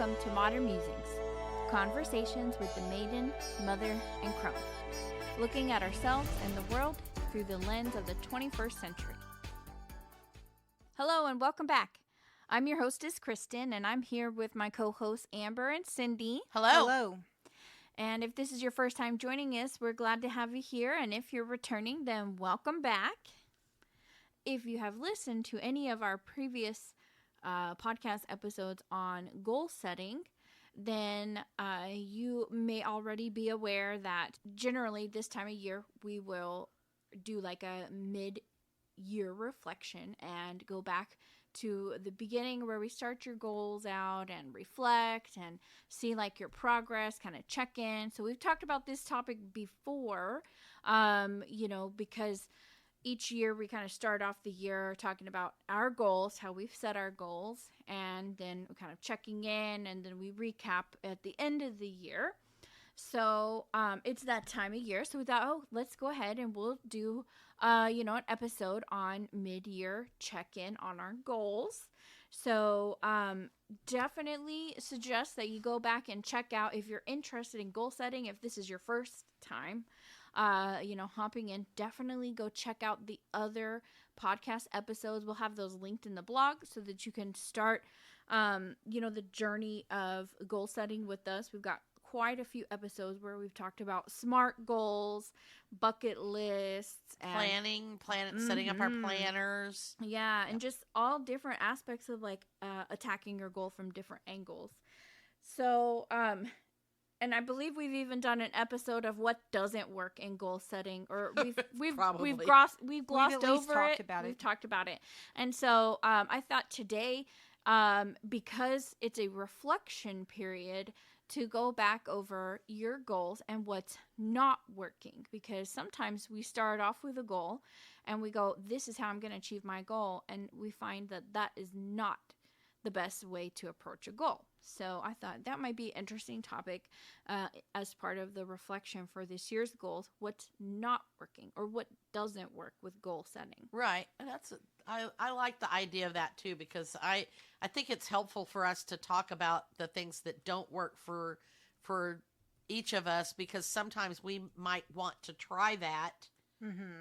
welcome to Modern Musings, conversations with the maiden, mother, and crone, looking at ourselves and the world through the lens of the 21st century. Hello and welcome back. I'm your hostess, Kristen, and I'm here with my co-hosts, Amber and Cindy. Hello. Hello. And if this is your first time joining us, we're glad to have you here. And if you're returning, then welcome back. If you have listened to any of our previous podcast episodes on goal setting, then you may already be aware that generally this time of year we will do like a mid-year reflection and go back to the beginning where we start your goals out and reflect and see like your progress, kind of check in. So we've talked about this topic before, because each year we kind of start off the year talking about our goals, how we've set our goals, and then we're kind of checking in, and then we recap at the end of the year. So it's that time of year. So we thought, let's go ahead and we'll do, an episode on mid-year check-in on our goals. So definitely suggest that you go back and check out if you're interested in goal setting. If this is your first time, hopping in, definitely go check out the other podcast episodes. We'll have those linked in the blog so that you can start, the journey of goal setting with us. We've got quite a few episodes where we've talked about SMART goals, bucket lists, and setting up our planners. Yeah, and just all different aspects of like attacking your goal from different angles. So, and I believe we've even done an episode of what doesn't work in goal setting, or we've glossed over it. We've talked about it, and so I thought today, because it's a reflection period, to go back over your goals and what's not working, because sometimes we start off with a goal and we go, this is how I'm going to achieve my goal, and we find that that is not the best way to approach a goal. So I thought that might be an interesting topic as part of the reflection for this year's goals, what's not working or what doesn't work with goal setting. Right. And I like the idea of that too, because I think it's helpful for us to talk about the things that don't work for each of us, because sometimes we might want to try that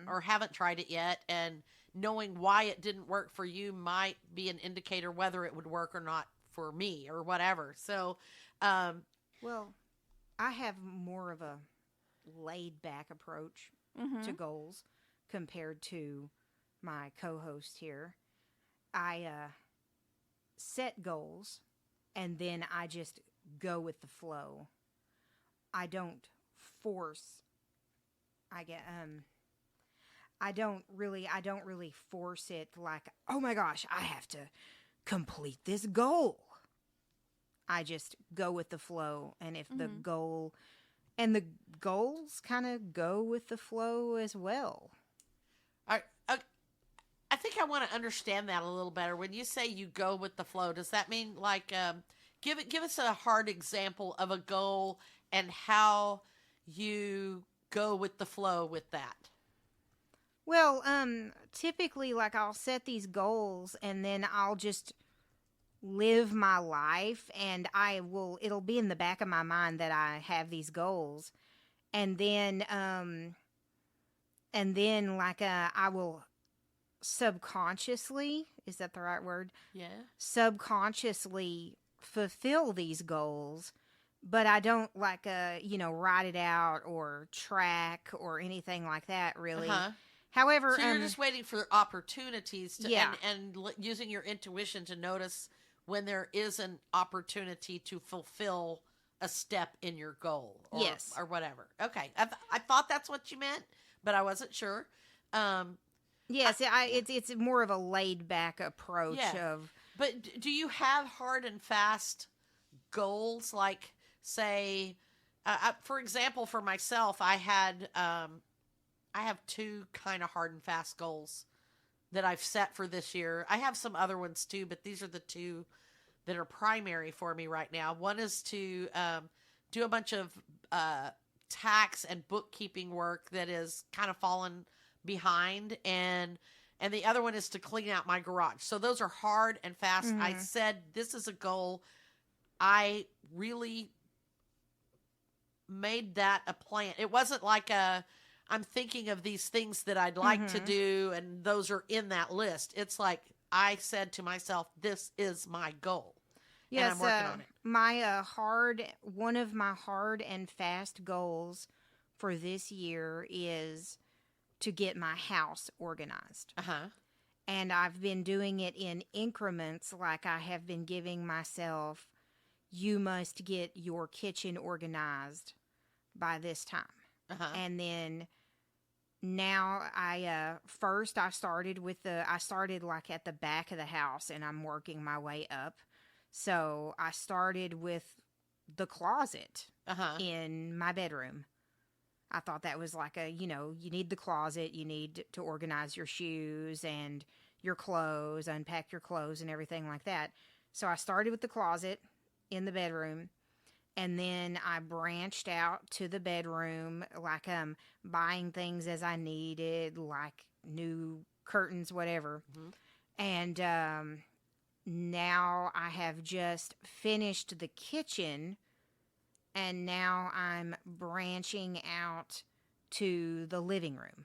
or haven't tried it yet, and knowing why it didn't work for you might be an indicator whether it would work or not for me or whatever. So, well, I have more of a laid back approach to goals compared to my co-host here. I set goals and then I just go with the flow. I don't force. I don't really force it like, oh my gosh, I have to complete this goal. I just go with the flow, and if the goal and the goals kind of go with the flow as well. I think I want to understand that a little better. When you say you go with the flow, does that mean like give us a hard example of a goal and how you go with the flow with that? Well, typically, like, I'll set these goals and then I'll just live my life, and it'll be in the back of my mind that I have these goals. And then I will subconsciously, is that the right word? Yeah. Subconsciously fulfill these goals, but I don't write it out or track or anything like that, really. However, so you're just waiting for opportunities to, and using your intuition to notice when there is an opportunity to fulfill a step in your goal, or whatever. Okay, I thought that's what you meant, but I wasn't sure. Yes, it's more of a laid back approach of. But do you have hard and fast goals? Like, say, for example, for myself, I have two kind of hard and fast goals that I've set for this year. I have some other ones too, but these are the two that are primary for me right now. One is to do a bunch of tax and bookkeeping work that is kind of fallen behind, and the other one is to clean out my garage. So those are hard and fast. I said this is a goal I really made that a plan. It wasn't like I'm thinking of these things that I'd like to do, and those are in that list. It's like I said to myself, this is my goal. Yes, and I'm working on it. One of my hard and fast goals for this year is to get my house organized. Uh-huh. And I've been doing it in increments, like I have been giving myself, you must get your kitchen organized by this time. Uh-huh. And then now I started like at the back of the house, and I'm working my way up. So I started with the closet Uh-huh. in my bedroom. I thought that was like you need the closet, you need to organize your shoes and your clothes, unpack your clothes and everything like that. So I started with the closet in the bedroom, and then I branched out to the bedroom, like buying things as I needed, like new curtains, whatever. And now I have just finished the kitchen, and now I'm branching out to the living room.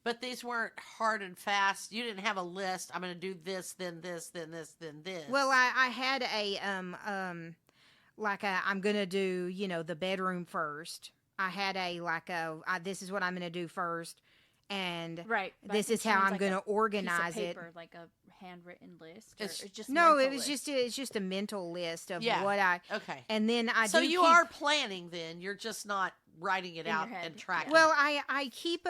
But these weren't hard and fast. You didn't have a list. I'm going to do this, then this, then this, then this. Well, I had I'm going to do, the bedroom first. I had this is what I'm going to do first. And Right. this is how I'm going to organize piece of it. paper, like a handwritten list. Or it's just No, mental it was list. it's just a mental list of Yeah. what Okay. and then So do you keep, are planning then. You're just not writing it In your out head, and tracking. Well, I keep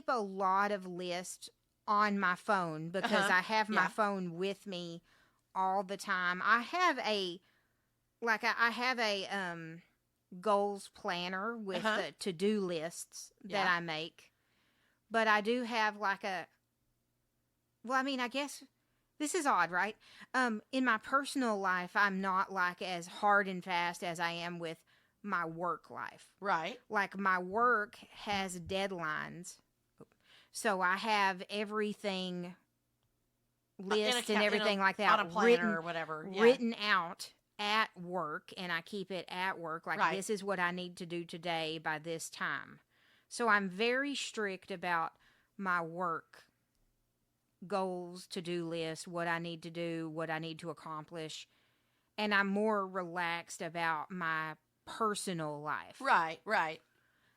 a lot of lists on my phone because Uh-huh. I have my Yeah. phone with me all the time. I have a goals planner with the to-do lists that Yeah. I make. But I do have I guess this is odd, right? In my personal life, I'm not like as hard and fast as I am with my work life. Right. Like my work has deadlines, so I have everything lists and everything like that on a planner or whatever. Yeah. written out at work, and I keep it at work. Like, Right. this is what I need to do today by this time. So I'm very strict about my work goals, to-do list, what I need to do, what I need to accomplish. And I'm more relaxed about my personal life. Right. Right.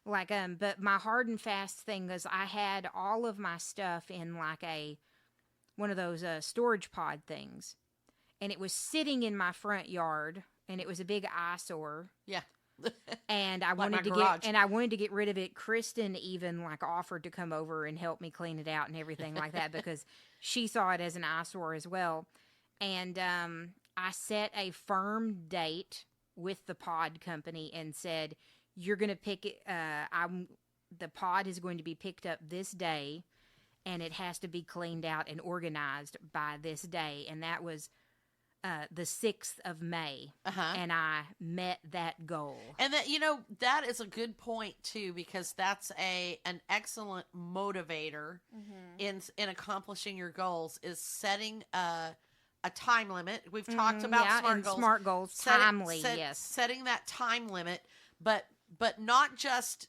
Like, but my hard and fast thing is I had all of my stuff in like one of those storage pod things. And it was sitting in my front yard, and it was a big eyesore. Yeah. And I Like wanted my garage. I wanted to get rid of it. Kristen even offered to come over and help me clean it out and everything like that because she saw it as an eyesore as well. And I set a firm date with the pod company and said, "You're going to pick it. The pod is going to be picked up this day, and it has to be cleaned out and organized by this day." And that was the 6th of May, and I met that goal. And that is a good point too, because that's an excellent motivator in accomplishing your goals, is setting a time limit. We've talked about smart goals, timely, yes. Setting that time limit, but not just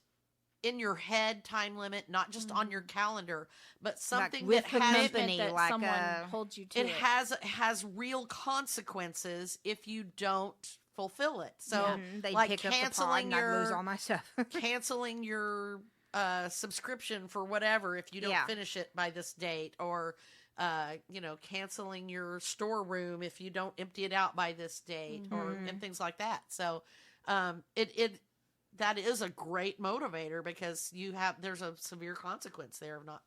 in your head time limit, not just on your calendar, but something with that the has company, that someone holds you to it has real consequences if you don't fulfill it. So they like pick up the pod canceling and I lose all my stuff. canceling your subscription for whatever if you don't finish it by this date, or canceling your storeroom if you don't empty it out by this date, and things like that. So that is a great motivator, because there's a severe consequence there of not,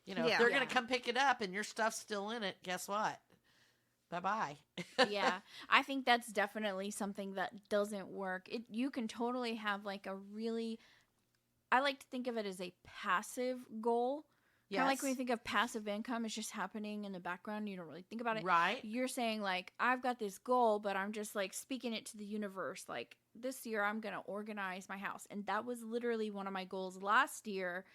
if they're going to come pick it up and your stuff's still in it, guess what? Bye-bye. Yeah, I think that's definitely something that doesn't work. You can totally have I like to think of it as a passive goal. Kind of like when you think of passive income, it's just happening in the background. You don't really think about it. Right. You're saying I've got this goal, but I'm just speaking it to the universe. This year I'm going to organize my house. And that was literally one of my goals last year,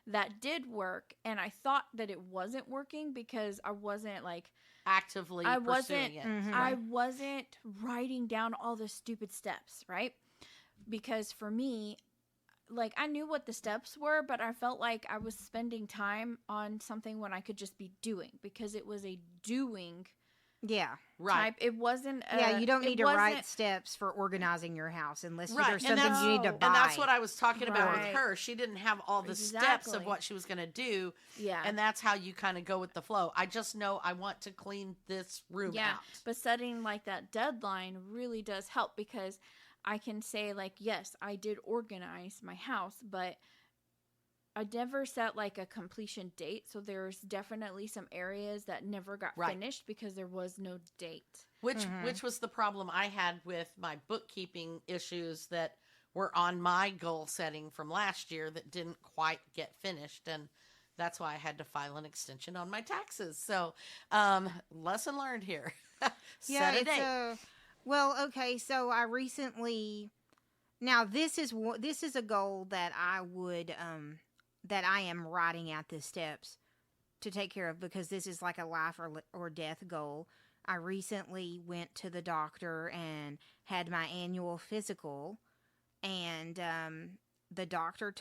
that did work, and I thought that it wasn't working because I wasn't like Actively I pursuing wasn't it. Mhm. I wasn't writing down all the stupid steps, right? Because for me, like I knew what the steps were, but I felt like I was spending time on something when I could just be doing, because it was a doing Yeah. Right. type. It wasn't Yeah, you don't it need to write wasn't- steps for organizing your house unless Right, there's and something you need to that's- buy. And that's what I was talking about Right. with her. She didn't have all the steps Exactly. of what she was going to do, Yeah. and that's how you kind of go with the flow. I just know I want to clean this room Yeah, out. but setting like that deadline really does help, because I can say like, yes, I did organize my house, but I never set like a completion date. So there's definitely some areas that never got Right. finished because there was no date. Which was the problem I had with my bookkeeping issues that were on my goal setting from last year that didn't quite get finished, and that's why I had to file an extension on my taxes. So, lesson learned here. Yeah, Set a it's date. well, okay. So I recently, now this is a goal that I would that I am writing out the steps to take care of, because this is like a life or death goal. I recently went to the doctor and had my annual physical, and the doctor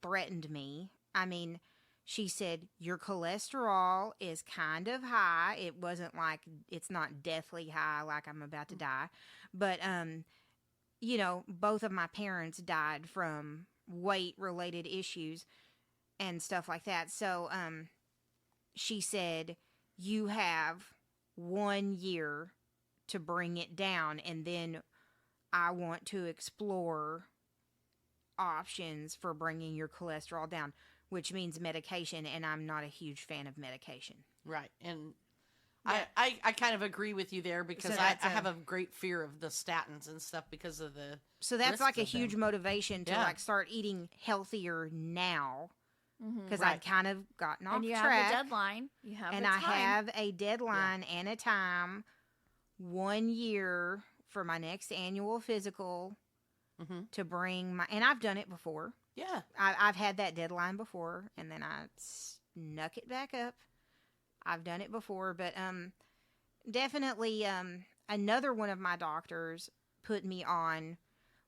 threatened me. I mean, she said, your cholesterol is kind of high. It wasn't like, it's not deathly high like I'm about to die. But, you know, both of my parents died from weight-related issues and stuff like that. So, she said, you have 1 year to bring it down, and then I want to explore options for bringing your cholesterol down, which means medication, and I'm not a huge fan of medication. Right. And Yeah. I kind of agree with you there, because So I that's have a great fear of the statins and stuff because of the So that's risks like a of them. huge motivation to Yeah. like start eating healthier now, because Right. I've kind of gotten off And you track. have a deadline. You have And a I time. have a deadline and a time, 1 year for my next annual physical Mhm. to bring my, and I've done it before. Yeah. I've had that deadline before, and then I snuck it back up. I've done it before, but definitely another one of my doctors put me on,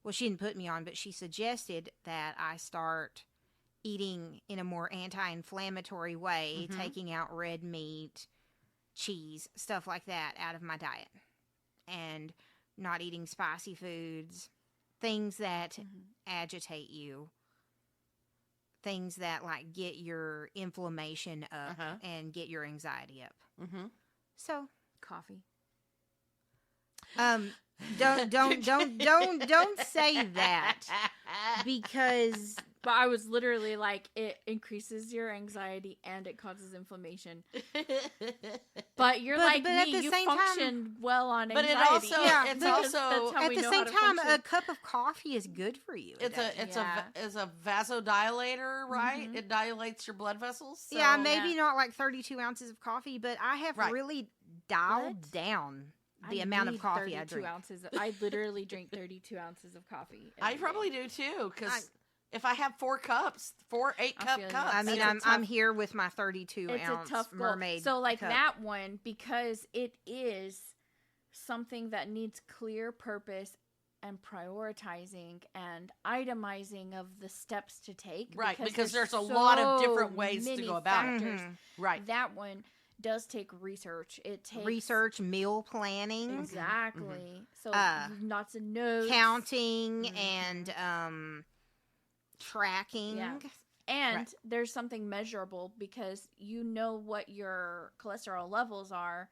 well, she didn't put me on, but she suggested that I start eating in a more anti-inflammatory way, Mhm. taking out red meat, cheese, stuff like that out of my diet, and not eating spicy foods, things that Mhm. agitate you, things that like get your inflammation up Uh-huh. and get your anxiety up. Mm-hmm. So, Coffee. don't say that, because But I was literally like, it increases your anxiety and it causes inflammation. But you're But- like but at me, the you same time- function well on But anxiety. it also- Yeah, it's Because also- that's how at we the know same how to time, a function. cup of coffee is good for you. It's day. a vasodilator, right? Mhm. It dilates your blood vessels. So, yeah, maybe Yeah. not like 32 ounces of coffee, but I have Right. really dialed What? down the I amount of need coffee I 32 drink. Ounces. I literally drink 32 ounces of coffee. I every probably day. do too. Because I- if I have 4 cups, 4 I 8-cup feel you. cups, I mean, That's I'm a tough- here with my 32 It's ounce a tough goal. mermaid. So like cup. that one, because it is something that needs clear purpose and prioritizing and itemizing of the steps to take. Right, because there's a lot of different ways to many go about it. factors. Mhm. right. That one does take research. It takes Research, meal planning, Exactly. So lots of notes. counting, Mhm. and tracking. Yeah. And Right. there's something measurable, because you know what your cholesterol levels are.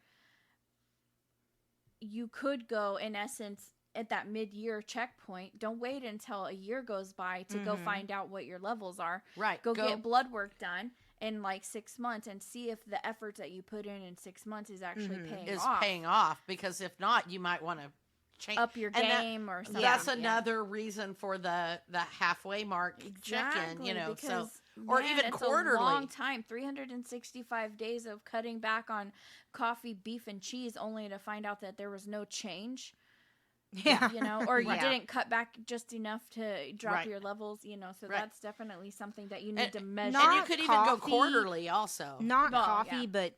You could go, in essence, at that mid-year checkpoint. Don't wait until a year goes by to go Mhm. find out what your levels are. Right. Go get blood work done in like 6 months and see if the efforts that you put in 6 months is actually Mhm. paying is off. paying off, because if not, you might want to change Up your and that- game or something. That's Yeah. another reason for the halfway mark check-in, you know. So because, or man, even it's quarterly. a long time, 365 days of cutting back on coffee, beef, and cheese, only to find out that there was no change. Yeah. or you Right. didn't cut back just enough to drop Right. your levels, so Right. that's definitely something that you need to measure. not- And you could even go coffee. quarterly also. Not Well, coffee, yeah. but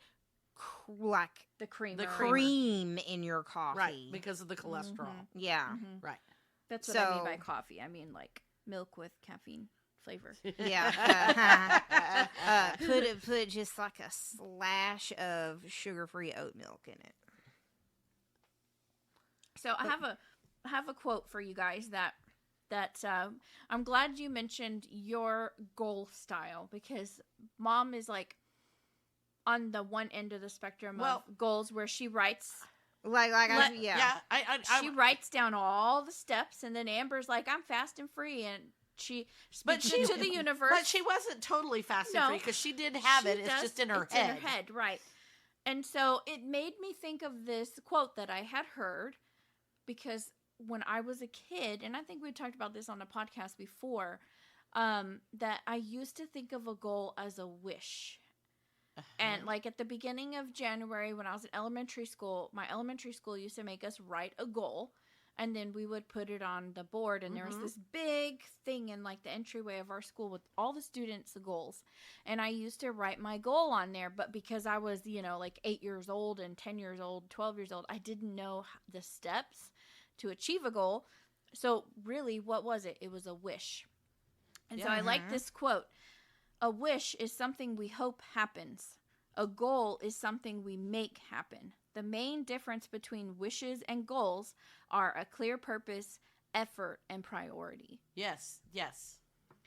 like the creamer. The creamer. cream in your coffee. Right, because of the cholesterol. Yeah. Right. That's what I mean by So- coffee. I mean like milk with caffeine flavor. Yeah. Put just like a slash of sugar-free oat milk in it. So I have a quote for you guys that I'm glad you mentioned your goal style, because Mom is like on the one end of the spectrum Well- of goals where she writes Like Let- Yeah, she writes down all the steps, and then Amber's like, I'm fast and free, and she But speaks she- it to the universe. but she wasn't totally fast and No. free because she did have She it. It's does- just in her it's head. in her head, right. And so it made me think of this quote that I had heard, because when I was a kid, and I think we talked about this on a podcast before, that I used to think of a goal as a wish. And like at the beginning of January, when I was in elementary school, my elementary school used to make us write a goal, and then we would put it on the board, and there was this big thing in like the entryway of our school with all the students' goals. And I used to write my goal on there, but because I was, like 8 years old and 10 years old, 12 years old, I didn't know the steps to achieve a goal. So really, what was it? It was a wish. And so I like this quote. A wish is something we hope happens. A goal is something we make happen. The main difference between wishes and goals are a clear purpose, effort, and priority. Yes.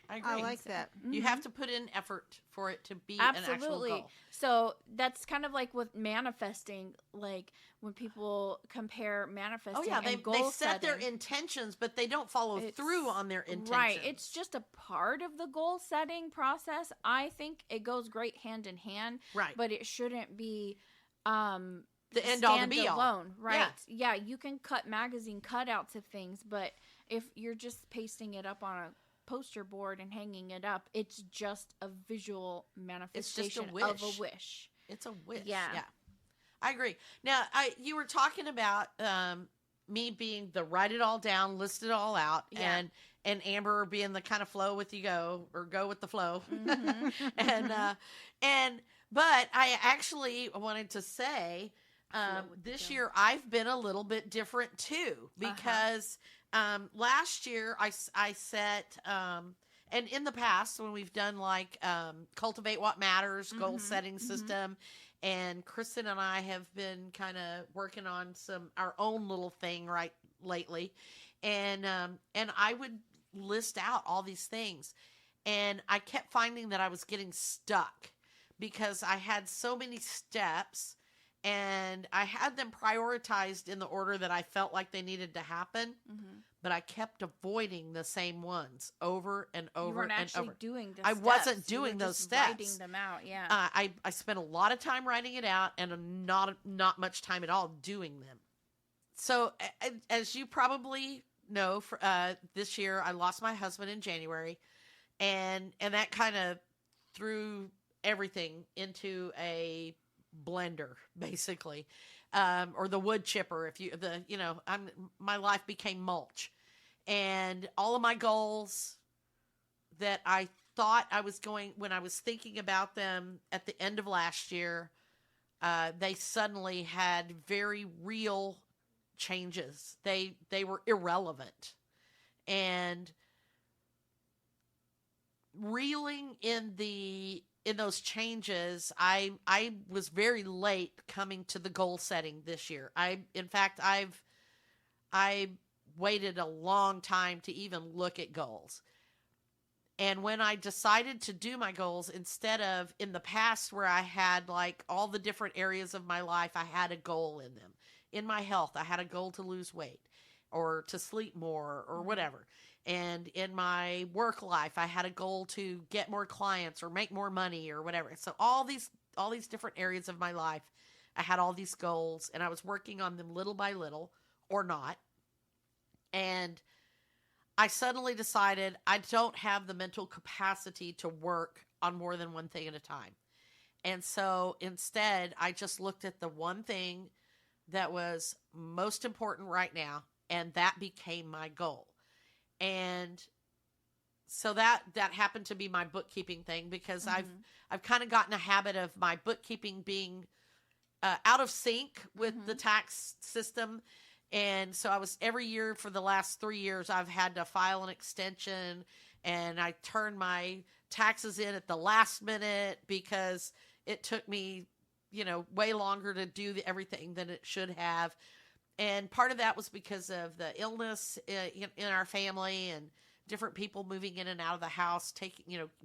I agree. I like that. You have to put in effort for it to be an actual Absolutely. goal. So that's kind of like with manifesting, like when people compare manifesting Oh yeah, they and goal set their setting. intentions, but they don't follow It's- through on their intentions. Right. It's just a part of the goal setting process. I think it goes great hand in hand, right. but it shouldn't be The end all, the be all. alone, right? Yeah, you can cut magazine cutouts of things, but if you're just pasting it up on a poster board and hanging it up, it's just a visual manifestation of a wish. wish. It's a wish. Yeah. I agree. Now, you were talking about me being the write it all down, list it all out, Yeah. and Amber being the kind of flow with you go, or go with the flow. But I actually wanted to say this year I've been a little bit different too, because last year I set and in the past when we've done like Cultivate What Matters goal setting system, and Kristen and I have been kind of working on our own little thing lately, and I would list out all these things, and I kept finding that I was getting stuck because I had so many steps. And I had them prioritized in the order that I felt like they needed to happen, but I kept avoiding the same ones over and over You weren't and actually over. doing the I steps. wasn't You doing were those just steps. writing them out, yeah. I spent a lot of time writing it out and not much time at all doing them. So as you probably know, this year I lost my husband in January, and that kind of threw everything into a blender, basically, or the wood chipper. My life became mulch, and all of my goals that I thought I was going, when I was thinking about them at the end of last year, they suddenly had very real changes. They were irrelevant, and reeling in those changes, I was very late coming to the goal setting this year. In fact, I waited a long time to even look at goals. And when I decided to do my goals, instead of in the past where I had like all the different areas of my life, I had a goal in them. In my health, I had a goal to lose weight or to sleep more or whatever. And in my work life, I had a goal to get more clients or make more money or whatever. So all these different areas of my life, I had all these goals, and I was working on them little by little or not. And I suddenly decided I don't have the mental capacity to work on more than one thing at a time. And so instead, I just looked at the one thing that was most important right now, and that became my goal. And so that happened to be my bookkeeping thing, because I've kind of gotten a habit of my bookkeeping being out of sync with the tax system. And so I was, every year for the last 3 years, I've had to file an extension, and I turned my taxes in at the last minute because it took me, way longer to do everything than it should have. And part of that was because of the illness in our family, and different people moving in and out of the house,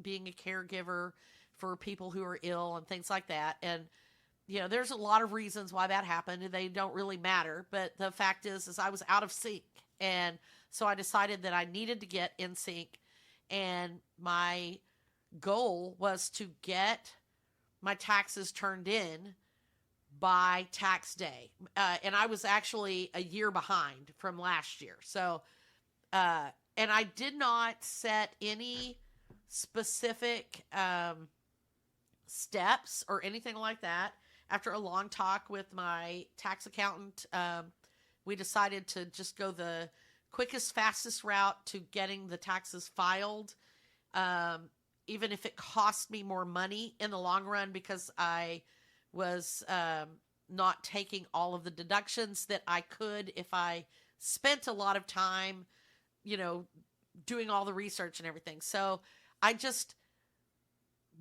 being a caregiver for people who are ill and things like that. And there's a lot of reasons why that happened, and they don't really matter. But the fact is I was out of sync. And so I decided that I needed to get in sync. And my goal was to get my taxes turned in by tax day. And I was actually a year behind from last year. So, and I did not set any specific steps or anything like that. After a long talk with my tax accountant, we decided to just go the quickest, fastest route to getting the taxes filed, even if it cost me more money in the long run, because I was not taking all of the deductions that I could if I spent a lot of time, doing all the research and everything. So I just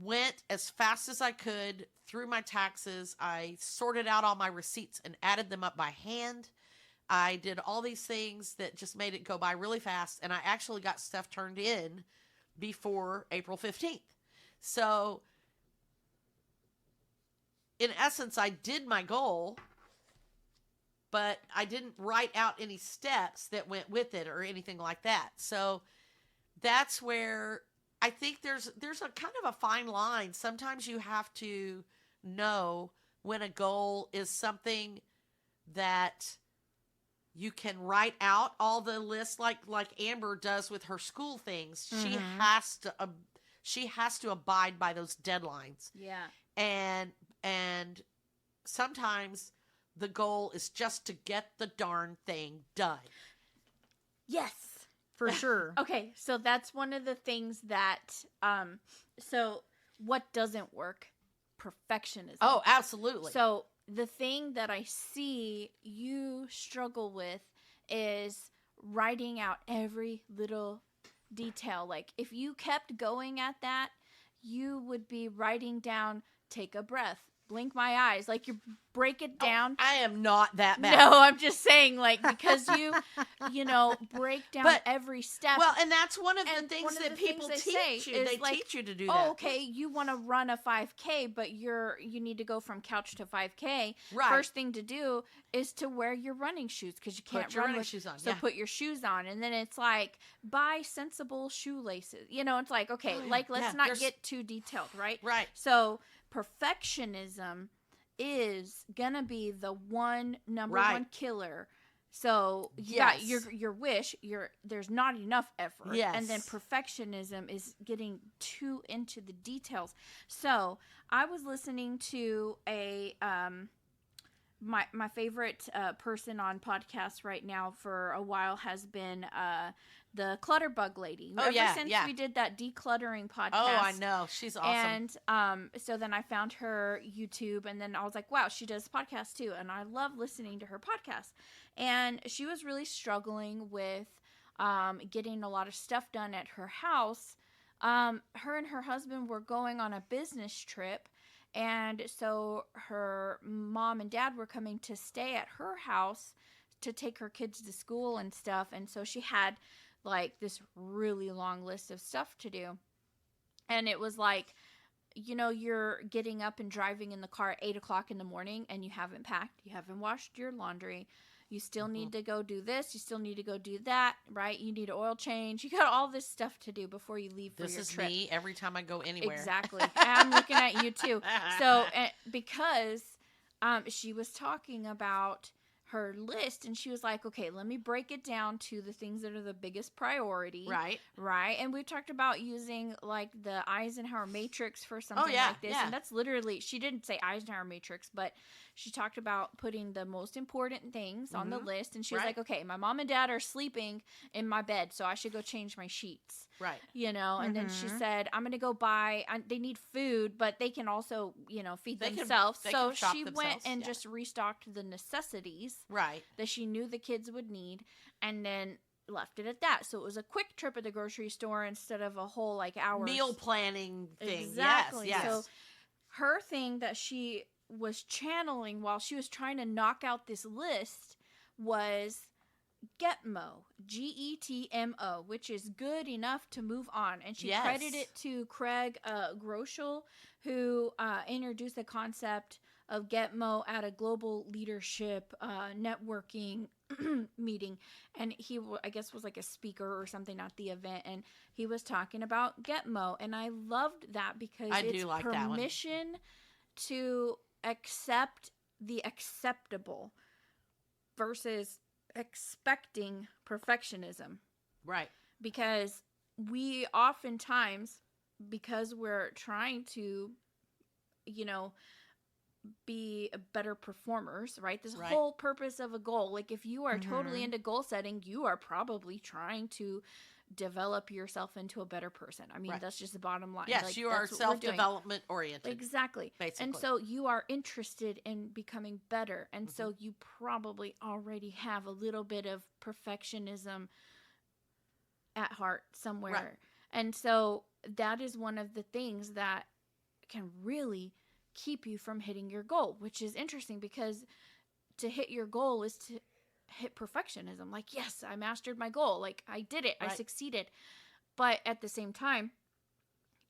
went as fast as I could through my taxes. I sorted out all my receipts and added them up by hand. I did all these things that just made it go by really fast, and I actually got stuff turned in before April 15th. So in essence, I did my goal, but I didn't write out any steps that went with it or anything like that. So that's where I think there's a kind of a fine line. Sometimes you have to know when a goal is something that you can write out all the lists, like Amber does with her school things. She has to abide by those deadlines. Yeah. And sometimes the goal is just to get the darn thing done. Yes. For sure. Okay, so that's one of the things that, so what doesn't work? Perfectionism. Oh, absolutely. So the thing that I see you struggle with is writing out every little detail. Like, if you kept going at that, you would be writing down, take a breath, blink my eyes. Like, you break it down. I am not that bad. No, I'm just saying, like, because you break down every step. Well, and that's one of the things that people teach you. They like, teach you to do that. Oh, okay, you want to run a 5K, but you need to go from couch to 5K. Right. First thing to do is to wear your running shoes, because you can't run with shoes on. So put your shoes on, and then it's like, buy sensible shoelaces. It's like, okay, let's not get too detailed, right? Right. So perfectionism is gonna be the number one killer. So you got your wish, there's not enough effort. Yes. And then perfectionism is getting too into the details. So I was listening to a my favorite person on podcasts right now for a while has been the Clutterbug lady. Oh, Ever since we did that decluttering podcast. Oh, I know. She's awesome. And so then I found her YouTube, and then I was like, wow, she does podcasts too. And I love listening to her podcast. And she was really struggling with getting a lot of stuff done at her house. Her and her husband were going on a business trip. And so her mom and dad were coming to stay at her house to take her kids to school and stuff. And so she had like this really long list of stuff to do. And it was like, you're getting up and driving in the car at 8 o'clock in the morning, and you haven't packed, you haven't washed your laundry. You still need to go do this. You still need to go do that, right? You need an oil change. You got all this stuff to do before you leave for your trip. This is me every time I go anywhere. Exactly. I'm looking at you too. So, because she was talking about her list, and she was like, okay, let me break it down to the things that are the biggest priority. Right. Right. And we talked about using like the Eisenhower matrix for something like this. And that's literally, she didn't say Eisenhower matrix, but she talked about putting the most important things on the list. And she was like, okay, my mom and dad are sleeping in my bed, so I should go change my sheets. Right. You know, and then she said, I'm going to go buy, they need food, but they can also, you know, feed themselves. So she went and just restocked the necessities. Right. That she knew the kids would need, and then left it at that. So it was a quick trip at the grocery store instead of a whole like hour meal planning thing. Exactly. Yes. So her thing that she was channeling while she was trying to knock out this list was Getmo, Getmo, which is good enough to move on. And she credited it to Craig Groeschel, who introduced the concept of Getmo at a global leadership networking meeting. And he, I guess, was like a speaker or something at the event. And he was talking about Getmo. And I loved that because it's like permission to accept the acceptable versus expecting perfectionism. Right. Because we oftentimes, because we're trying to, you know, be better performers, right? This whole purpose of a goal. Like if you are totally into goal setting, you are probably trying to develop yourself into a better person. I mean, that's just the bottom line. Yes, like, you are self-development oriented. Exactly. Basically. And so you are interested in becoming better. And so you probably already have a little bit of perfectionism at heart somewhere. Right. And so that is one of the things that can really keep you from hitting your goal, which is interesting because to hit your goal is to hit perfectionism. Like, yes, I mastered my goal. Like, I did it. I succeeded. But at the same time,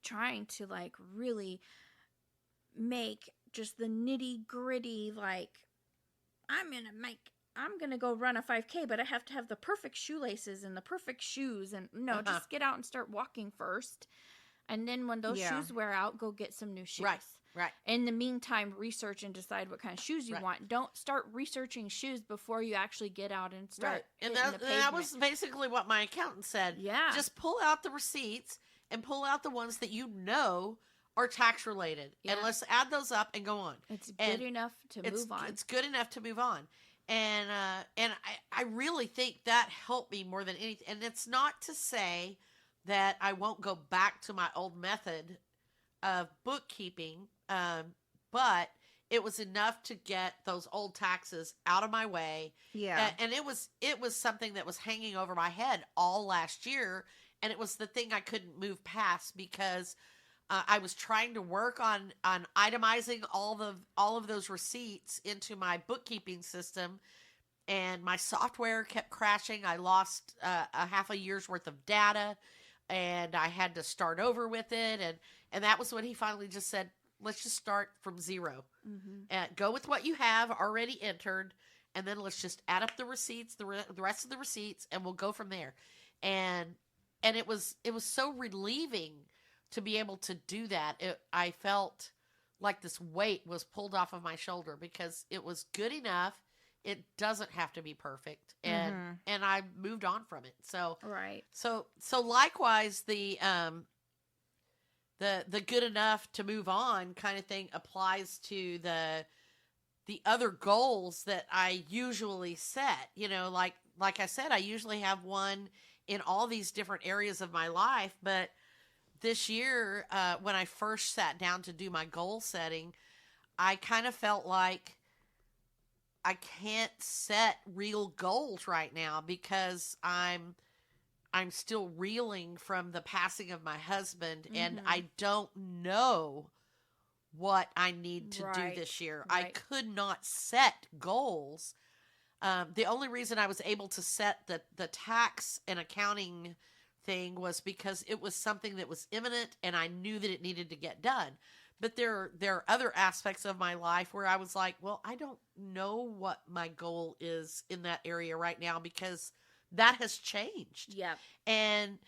trying to like really make just the nitty gritty, like, I'm going to go run a 5K, but I have to have the perfect shoelaces and the perfect shoes. And no, just get out and start walking first. And then when those shoes wear out, go get some new shoes. Right. In the meantime, research and decide what kind of shoes you want. Don't start researching shoes before you actually get out and start. And that was basically what my accountant said. Yeah. Just pull out the receipts and pull out the ones that you know are tax related. Yeah. And let's add those up and go on. It's good enough to move on. It's good enough to move on. And I really think that helped me more than anything. And it's not to say that I won't go back to my old method of bookkeeping, but it was enough to get those old taxes out of my way. Yeah. And it was something that was hanging over my head all last year, and it was the thing I couldn't move past because I was trying to work on itemizing all of those receipts into my bookkeeping system, and my software kept crashing. I lost a half a year's worth of data, and I had to start over with it. And that was when he finally just said, let's just start from zero. And go with what you have already entered, and then let's just add up the receipts, the rest of the receipts, and we'll go from there. And it was so relieving to be able to do that. I felt like this weight was pulled off of my shoulder because it was good enough. It doesn't have to be perfect, and I moved on from it. So So likewise, the good enough to move on kind of thing applies to the other goals that I usually set. You know, like I said, I usually have one in all these different areas of my life, but this year, when I first sat down to do my goal setting, I kind of felt like I can't set real goals right now because I'm still reeling from the passing of my husband, and I don't know what I need to do this year. I could not set goals. The only reason I was able to set the tax and accounting thing was because it was something that was imminent and I knew that it needed to get done. But there are other aspects of my life where I was like, well, I don't know what my goal is in that area right now because that has changed. Yeah. And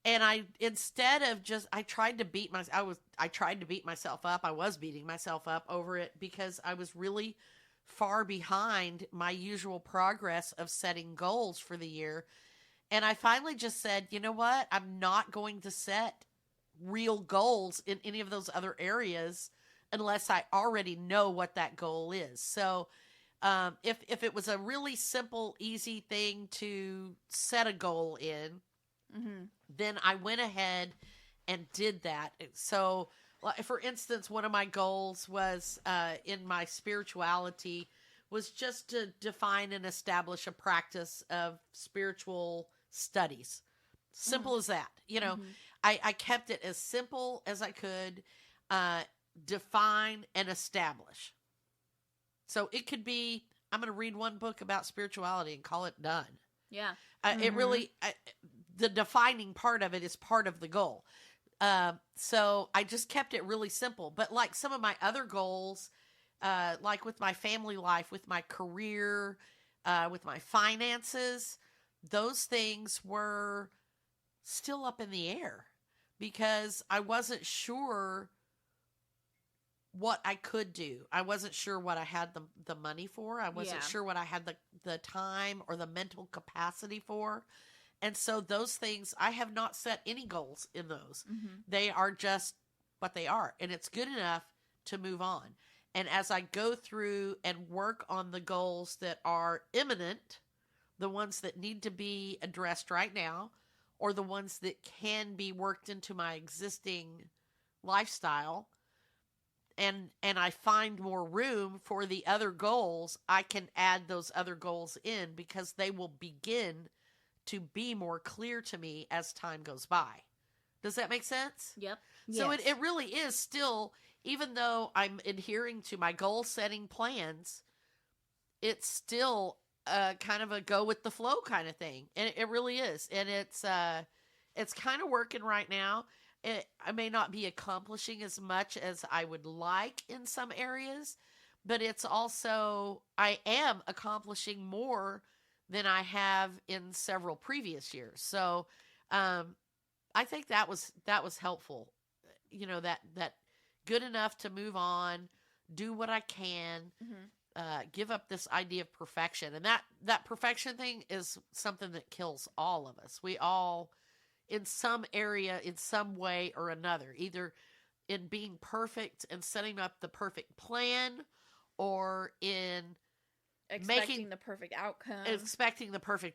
I, instead of just, I tried to beat myself up. I was beating myself up over it because I was really far behind my usual progress of setting goals for the year. And I finally just said, you know what? I'm not going to set real goals in any of those other areas unless I already know what that goal is. So if it was a really simple, easy thing to set a goal in, then I went ahead and did that. So, for instance, one of my goals was in my spirituality was just to define and establish a practice of spiritual studies. Simple as that. You know, I kept it as simple as I could, define and establish. So it could be, I'm going to read one book about spirituality and call it done. Yeah. It really, the defining part of it is part of the goal. So I just kept it really simple. But like some of my other goals, like with my family life, with my career, with my finances, those things were still up in the air because I wasn't sure what I could do. I wasn't sure what I had the money for. I wasn't sure what I had the time or the mental capacity for. And so those things, I have not set any goals in those. They are just what they are. And it's good enough to move on. And as I go through and work on the goals that are imminent, the ones that need to be addressed right now, or the ones that can be worked into my existing lifestyle, and I find more room for the other goals, I can add those other goals in because they will begin to be more clear to me as time goes by. Does that make sense? Yep. So Yes. it really is still, even though I'm adhering to my goal setting plans, it's still kind of a go with the flow kind of thing. And it really is. And it's kind of working right now. I may not be accomplishing as much as I would like in some areas, but it's also, I am accomplishing more than I have in several previous years. So, I think that was helpful. You know, that good enough to move on, do what I can, give up this idea of perfection. And that perfection thing is something that kills all of us. We all, in some area, in some way or another, either in being perfect and setting up the perfect plan, or in Expecting the perfect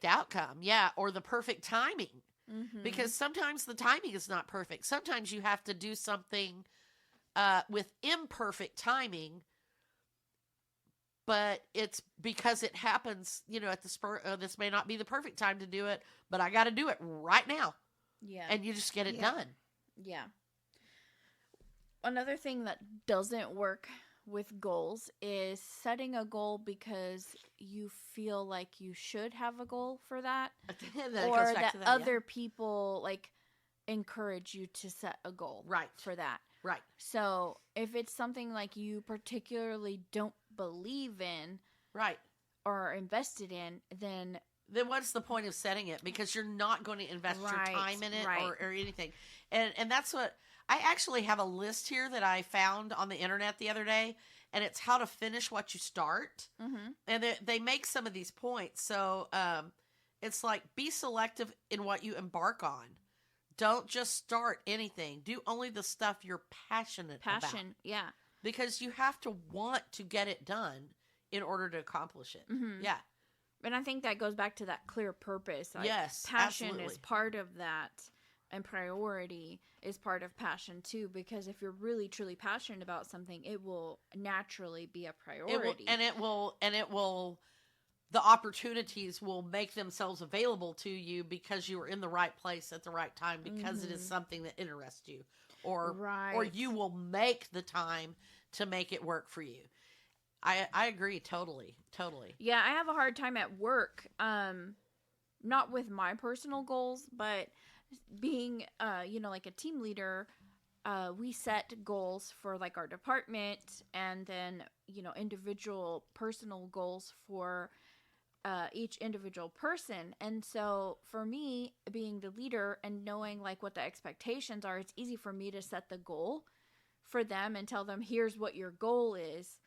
outcome. Yeah. Or the perfect timing. Because sometimes the timing is not perfect. Sometimes you have to do something with imperfect timing, but it's because it happens, you know, at the spur. This may not be the perfect time to do it, but I got to do it right now. Yeah. And you just get it done. Yeah. Another thing that doesn't work with goals is setting a goal because you feel like you should have a goal for that, or that other people like encourage you to set a goal for that. Right. So if it's something like you particularly don't believe in, or are invested in, then what's the point of setting it? Because you're not going to invest your time in it or anything. And that's what, I actually have a list here that I found on the internet the other day, and it's how to finish what you start. And they make some of these points. So it's like, be selective in what you embark on. Don't just start anything. Do only the stuff you're passionate about. Yeah. Because you have to want to get it done in order to accomplish it. Yeah. And I think that goes back to that clear purpose. Like, yes, passion absolutely. is part of that, and priority is part of passion too. Because if you're really truly passionate about something, it will naturally be a priority. It will. The opportunities will make themselves available to you because you are in the right place at the right time, because it is something that interests you, or you will make the time to make it work for you. I agree totally. Yeah, I have a hard time at work, not with my personal goals, but being, like a team leader, we set goals for like our department, and then, individual personal goals for each individual person. And so for me, being the leader and knowing like what the expectations are, it's easy for me to set the goal for them and tell them, here's what your goal is.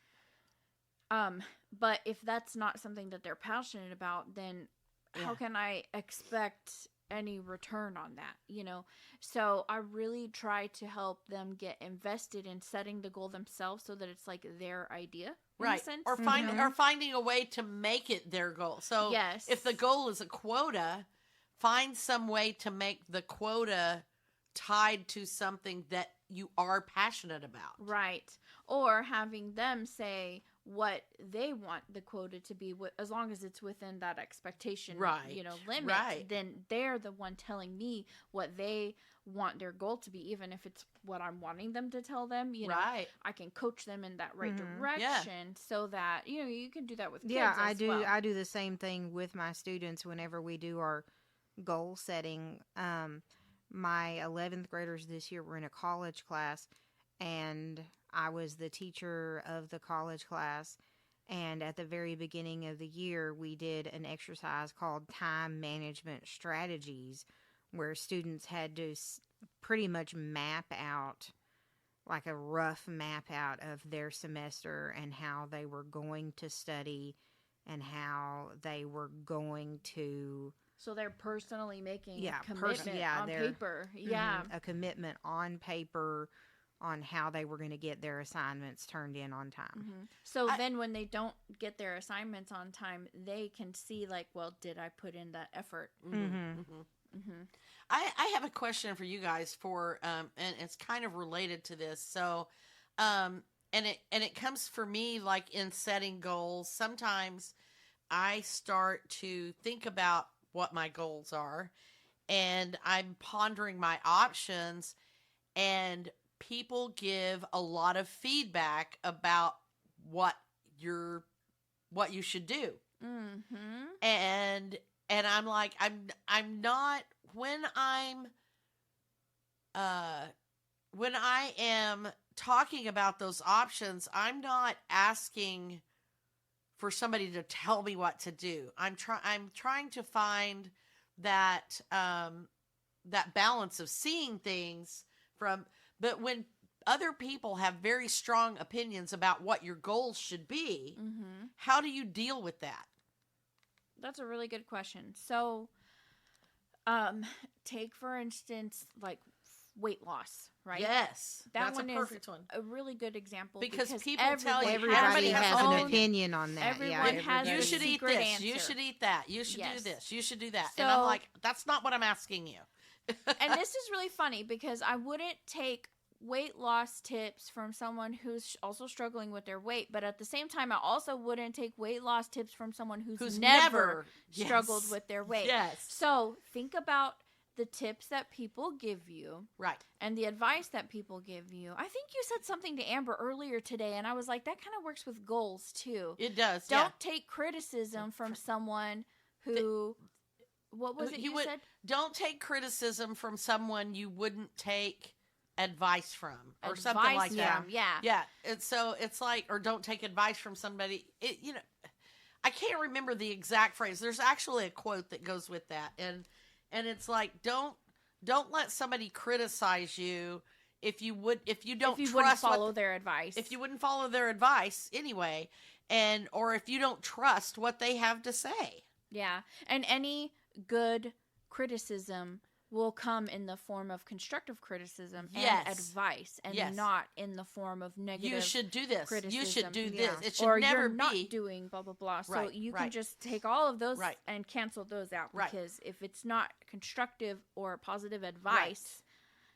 But if that's not something that they're passionate about, then how can I expect any return on that, you know? So I really try to help them get invested in setting the goal themselves so that it's like their idea, in a sense. Or finding a way to make it their goal. So if the goal is a quota, find some way to make the quota tied to something that you are passionate about. Right. Or having them say what they want the quota to be, as long as it's within that expectation, you know, limit, then they're the one telling me what they want their goal to be, even if it's what I'm wanting them to tell them, you know. I can coach them in that right direction so that, you know, you can do that with kids as well. I do the same thing with my students whenever we do our goal setting. My 11th graders this year were in a college class, and I was the teacher of the college class, and at the very beginning of the year, we did an exercise called Time Management Strategies, where students had to pretty much map out, like a rough map out of their semester and how they were going to study and how they were going to... So they're personally making a commitment on paper. A commitment on paper on how they were going to get their assignments turned in on time. So then when they don't get their assignments on time, they can see like, well, did I put in that effort? I have a question for you guys and it's kind of related to this. So, and it comes for me, like in setting goals, sometimes I start to think about what my goals are, and I'm pondering my options, and people give a lot of feedback about what you should do. And I'm like, I'm not, when I am talking about those options, I'm not asking for somebody to tell me what to do. I'm trying to find that that balance of seeing things but when other people have very strong opinions about what your goals should be, how do you deal with that? That's a really good question. So, take for instance, like weight loss, right? Yes, that's a perfect one. A really good example because people tell you everybody has an opinion on that. Everyone has you should eat this. Answer. You should eat that. You should do this. You should do that. So, and I'm like, that's not what I'm asking you. And this is really funny because I wouldn't take weight loss tips from someone who's also struggling with their weight, but at the same time, I also wouldn't take weight loss tips from someone who's never struggled with their weight. So think about the tips that people give you, and the advice that people give you. I think you said something to Amber earlier today, and I was like, that kind of works with goals too. It does. Don't take criticism from someone who. What was it you said? Don't take criticism from someone you wouldn't take advice from, or something like that. Yeah. And so it's like, or don't take advice from somebody. You know, I can't remember the exact phrase. There's actually a quote that goes with that, and it's like, don't let somebody criticize you if you wouldn't follow their advice. If you wouldn't follow their advice anyway, or if you don't trust what they have to say. Yeah, and any good criticism will come in the form of constructive criticism and advice, and not in the form of negative. You should do this. Criticism. You should do this. It should or never you're be not doing blah blah blah. So you can just take all of those and cancel those out, because if it's not constructive or positive advice,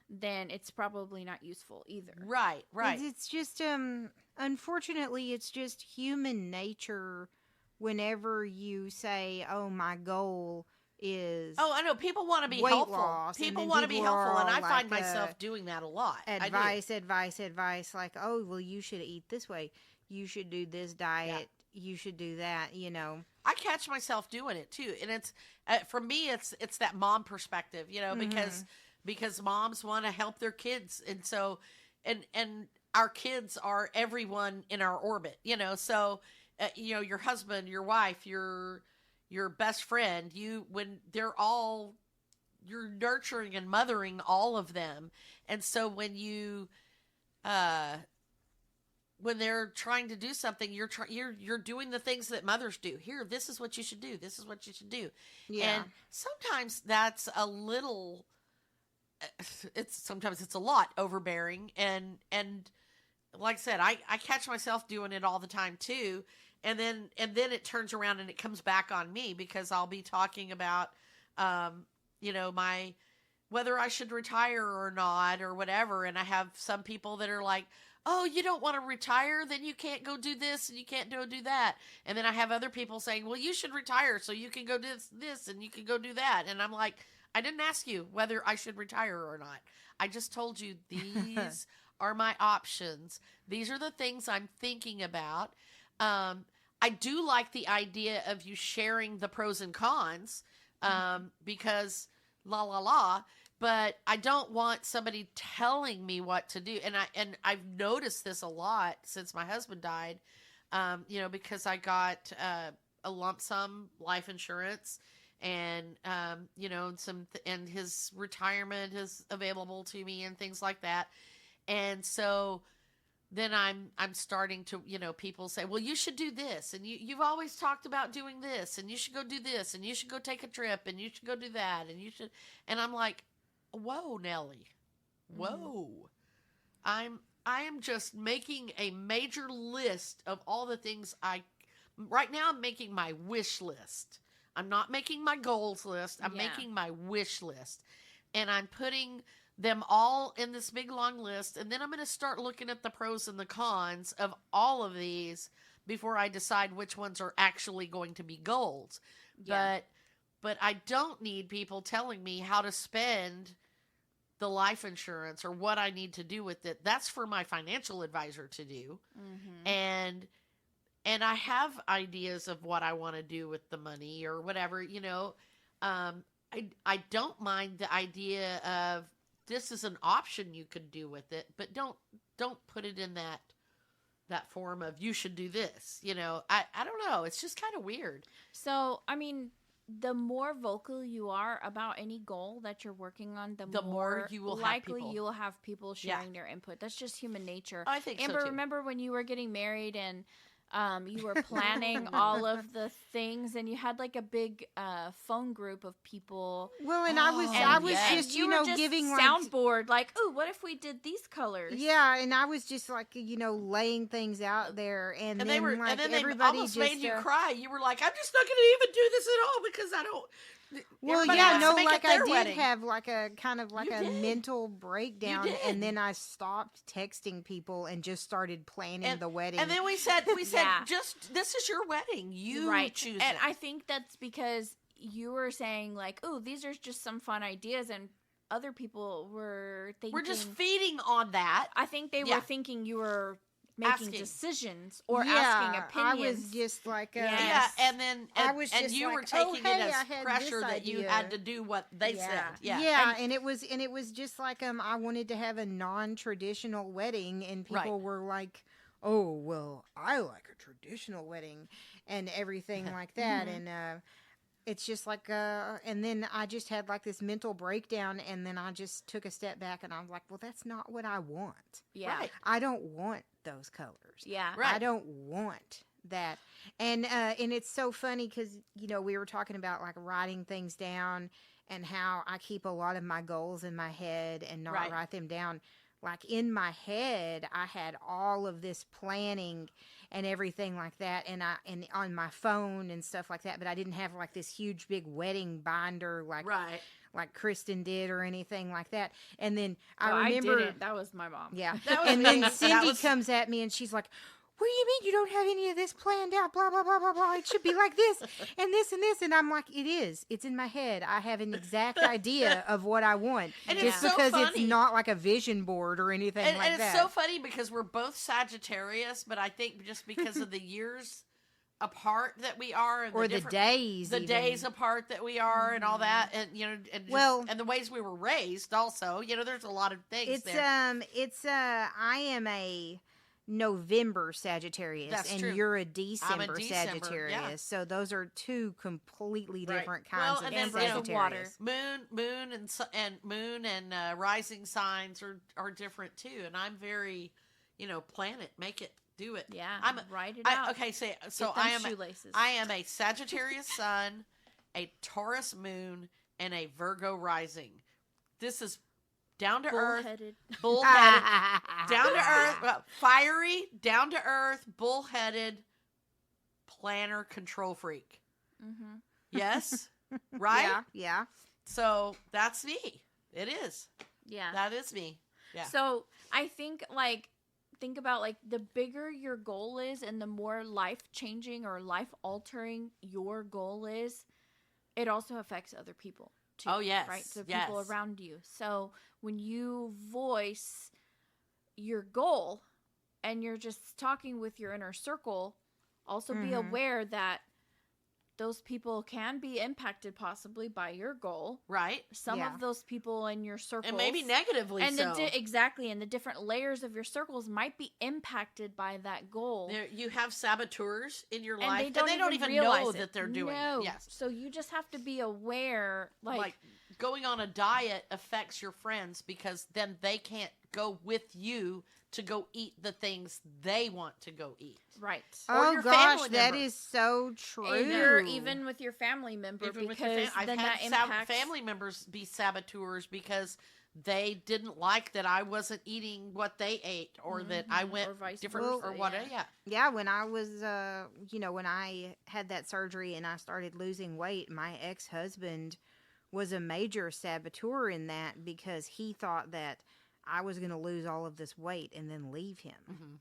then it's probably not useful either. Right. It's just unfortunately, it's just human nature. Whenever you say, "Oh, my goal is..." Oh, I know. People want to be helpful. People want to be helpful, and I find myself doing that a lot. Advice, like, "Oh, well, you should eat this way. You should do this diet. You should do that," you know. I catch myself doing it, too. And it's, for me, it's that mom perspective, you know, because moms want to help their kids. And so, and our kids are everyone in our orbit, you know, so... you know, your husband, your wife, your best friend, when they're all, you're nurturing and mothering all of them. And so when you when they're trying to do something, you're doing the things that mothers do. Here, this is what you should do. This is what you should do. Yeah. And sometimes that's a little. Sometimes it's a lot overbearing, and like I said, I catch myself doing it all the time too. And then it turns around and it comes back on me because I'll be talking about, whether I should retire or not or whatever. And I have some people that are like, oh, you don't want to retire? Then you can't go do this and you can't do that. And then I have other people saying, well, you should retire so you can go do this and you can go do that. And I'm like, I didn't ask you whether I should retire or not. I just told you these are my options. These are the things I'm thinking about. I do like the idea of you sharing the pros and cons, because but I don't want somebody telling me what to do. And I've noticed this a lot since my husband died, because I got a lump sum life insurance, and and his retirement is available to me and things like that. And so then I'm starting to, people say, well, you should do this. And you've always talked about doing this, and you should go do this, and you should go take a trip, and you should go do that. And I'm like, whoa, Nellie, whoa. I am just making a major list of all the things right now I'm making my wish list. I'm not making my goals list. I'm making my wish list, and I'm putting them all in this big long list, and then I'm going to start looking at the pros and the cons of all of these before I decide which ones are actually going to be goals. Yeah. But I don't need people telling me how to spend the life insurance or what I need to do with it. That's for my financial advisor to do. Mm-hmm. And I have ideas of what I want to do with the money or whatever, I don't mind the idea of this is an option you could do with it, but don't put it in that form of you should do this. I don't know. It's just kind of weird. So, I mean, the more vocal you are about any goal that you're working on, the more you will likely have you will have people sharing their input. That's just human nature. I think Amber, so too. remember when you were getting married and you were planning all of the things, and you had like a big phone group of people. Well, and I was just, giving soundboard, like, oh, what if we did these colors? Yeah, and I was just like, laying things out there, and then they everybody almost just made you cry. You were like, I'm just not going to even do this at all because I don't. Well, yeah, no, like I did have like a kind of like a mental breakdown, and then I stopped texting people and just started planning the wedding. And then we said, just this is your wedding. You choose it. And I think that's because you were saying like, oh, these are just some fun ideas, and other people were thinking we're just feeding on that. I think they were thinking you were making decisions or asking opinions. I was just like, and then I was just you like, were taking it as I pressure that you had to do what they said. And it was just like I wanted to have a non-traditional wedding, and people were like, oh, well, I like a traditional wedding and everything like that. And it's just like, and then I just had like this mental breakdown, and then I just took a step back, and I'm like, well, that's not what I want. Yeah. Right. I don't want those colors. Yeah. Right. I don't want that. And it's so funny because, we were talking about like writing things down and how I keep a lot of my goals in my head and not write them down. Like in my head, I had all of this planning and everything like that, and on my phone and stuff like that, but I didn't have like this huge big wedding binder like Kristen did or anything like that. And then I remember I didn't. That was my mom. Yeah. And then Cindy comes at me and she's like, what do you mean you don't have any of this planned out? Blah, blah, blah, blah, blah. It should be like this and this and this. And I'm like, it is. It's in my head. I have an exact idea of what I want. And just it's because so it's not like a vision board or anything like that. And it's so funny because we're both Sagittarius, but I think just because of the years apart that we are, and or the days apart that we are, and all that, and and the ways we were raised also, there's a lot of things there. I am a November Sagittarius. That's true. You're a December Sagittarius. Yeah. So those are two completely different kinds of Sagittarius. Moon and rising signs are different too. And I'm very, plan it, make it Do it. Yeah. I'm write it out. okay. So Get them I am shoelaces. I am a Sagittarius sun, a Taurus moon, and a Virgo rising. This is down to earth, Bullheaded. bullheaded, down to earth, fiery, down to earth, bullheaded, planner, control freak. Mm-hmm. Yes, right. Yeah, yeah. So that's me. It is. Yeah. That is me. Yeah. So I think think about the bigger your goal is and the more life changing or life altering your goal is, it also affects other people too. Oh, yes. Right? So Yes. people around you. So when you voice your goal and you're just talking with your inner circle, also be Mhm. aware that those people can be impacted possibly by your goal. Right. Some Yeah. of those people in your circles, And maybe negatively and so. exactly, and the different layers of your circles might be impacted by that goal. You have saboteurs in your And life, they don't even realize know it. that they're doing No. it. Yes. So you just have to be aware, Like going on a diet affects your friends because then they can't go with you to go eat the things they want to go eat. right. Or Oh your gosh, family that member. is so true. Or even with your family member, Even with your because I've then had that impacts. family members be saboteurs because they didn't like that I wasn't eating what they ate, or that I Mhm, went or vice different, versa, or whatever. yeah. Yeah. Yeah, when I was, when I had that surgery and I started losing weight, my ex-husband was a major saboteur in that because he thought that I was going to lose all of this weight and then leave him. Hmm.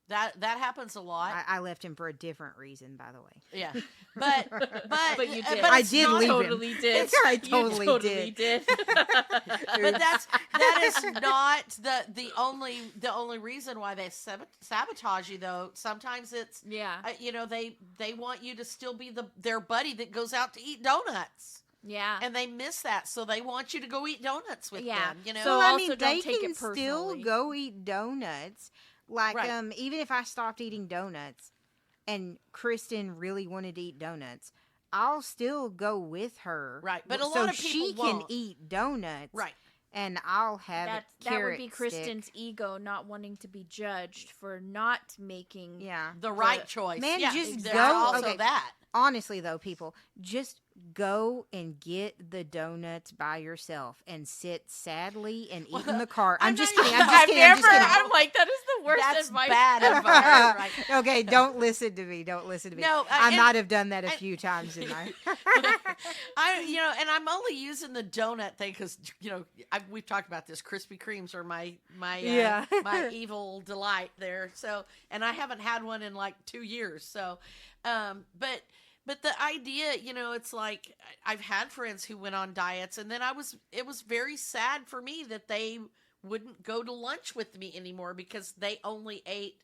That happens a lot. I left him for a different reason, by the way. Yeah, but But you did. I it's did not- leave him. Totally did. I You totally did. But that is not the only reason why they sabotage you, though. Sometimes it's Yeah. they want you to still be their buddy that goes out to eat donuts, Yeah. and they miss that, so they want you to go eat donuts with Yeah. them. So Well, I also mean, don't they take it can still personally. go eat donuts. Like, Right. even if I stopped eating donuts and Kristen really wanted to eat donuts, I'll still go with her. Right, but a so lot of she people can won't. eat donuts. Right. And I'll have that a would carrot be stick. Kristen's ego not wanting to be judged for not making. Yeah. The right choice. Man, yeah, just there's go- also okay. that. Honestly, though, people, just go and get the donuts by yourself and sit sadly and eat in the car. I'm I'm just not kidding. even- I'm just I've kidding. I'm just never. kidding. I'm like, that is the worst That's advice. bad ever. advice. Right. Okay, don't listen to me. Don't listen to me. No, I and- might have done that a and- few times in my. And I'm only using the donut thing because we've talked about this. Krispy Kremes are my Yeah. my evil delight there. So, and I haven't had one in like 2 years. So, but the idea, it's like I've had friends who went on diets, and then it was very sad for me that they wouldn't go to lunch with me anymore because they only ate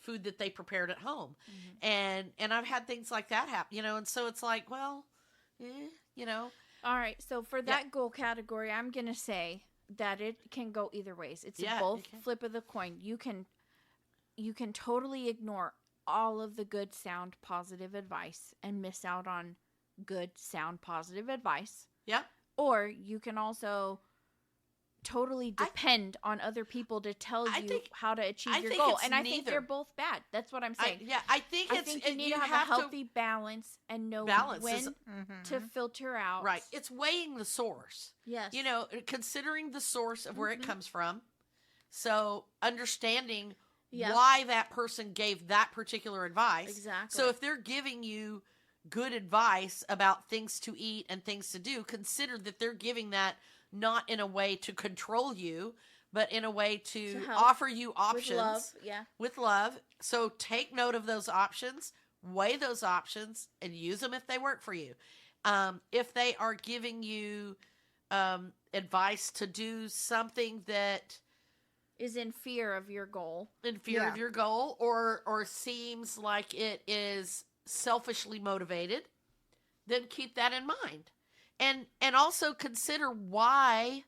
food that they prepared at home. Mm-hmm. And I've had things like that happen, and so it's like, well, All right. So for that goal category, I'm gonna say that it can go either ways. It's Yeah, both it can. flip of the coin. You can totally ignore all of the good, sound, positive advice and miss out on good, sound, positive advice. yeah. Or you can also totally depend on other people to tell I you think- how to achieve I your think goal. it's And I think neither. they're both bad. That's what I'm saying. I think I it's think you need to have a healthy balance and know Balance when is- to filter out. right. It's weighing the source. Yes. Considering the source of where it comes from. So understanding Yeah. why that person gave that particular advice. Exactly. So if they're giving you good advice about things to eat and things to do, consider that they're giving that not in a way to control you, but in a way to help. offer you options. With love, yeah. With love. So take note of those options, weigh those options, and use them if they work for you. If they are giving you advice to do something that Is in fear of your goal. in fear Yeah. of your goal, or seems like it is selfishly motivated, then keep that in mind. And also consider why